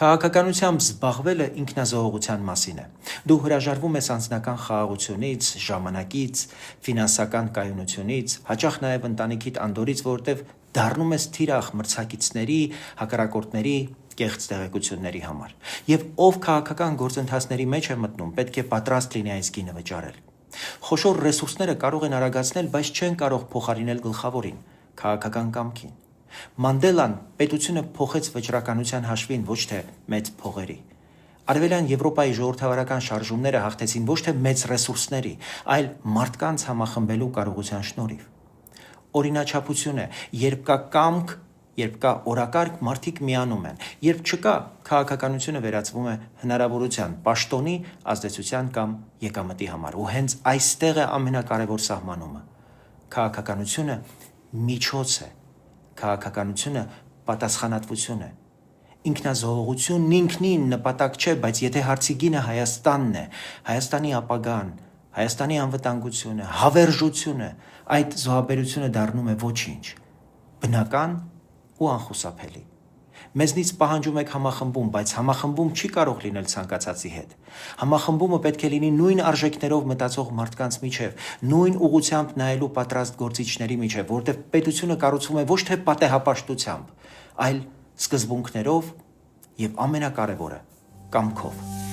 Քաղաքականությամբ զբաղվելը ինքնազոհողության մասին է։ Դու հրաժարվում ես անձնական խաղաղությունից, ժամանակից, ֆինանսական կայունությունից, հաճախ նաև ընտանիքիդ անդորից, որտեղ դառնում ես թիրախ մրցակիցների, հակառակորդների, կեղծ տեղեկությունների համար։ Եվ ով քաղաքական գործընթացների մեջ է մտնում, պետք է պատրաստ լինի այս գինը վճարել։ Խոշոր ռեսուրսները կարող են արագացնել, բայց չեն կարող փոխարինել գլխավորին՝ քաղաքական կամքին։ Մանդելան պետությունը փոխեց վճռականության հաշվին, ոչ թե մեծ փողերի։ Արևելյան Եվրոպայի ժողովրդավարական շարժումները հաղթեցին ոչ թե մեծ ռեսուրսների, այլ մարդկանց համախմբելու կարողության շնորհիվ։ Օրինաչափություն է, երբ կա կամք, երբ կա օրակարգ, մարդիկ միանում են, երբ չկա, քաղաքականությունը վերածվում է հնարավորության, պաշտոնի, ազդեցության կամ եկամտի համար։ Ու հենց այստեղ է ամենակարևոր սահմանումը։ Քաղաքականությունը միջոց է, քաղաքականությունը պատասխանատվություն է։ Ինքնազոհողությունն ինքնին նպատակ չէ, բայց եթե հարցի գինը Հայաստանն է, Հայաստանի ապագան, Հայաստանի անվտանգությունը, հավերժությունը, այդ զոհաբերությունը դառնում է ոչինչ, բնական ու անխուսափելի։ Մեզնից պահանջում եք համախմբում, բայց համախմբում չի կարող լինել ցանկացածի հետ։ Համախմբումը պետք է լինի նույն արժեքներով մտածող մարդկանց միջև, նույն ուղղությամբ նայելու պատրաստ գործիչների միջև, որտեղ պետությունը կառուցվում է ոչ թե պատեհապաշտությամբ, այլ սկզբունքներով և ամենակարևորը՝ կամքով։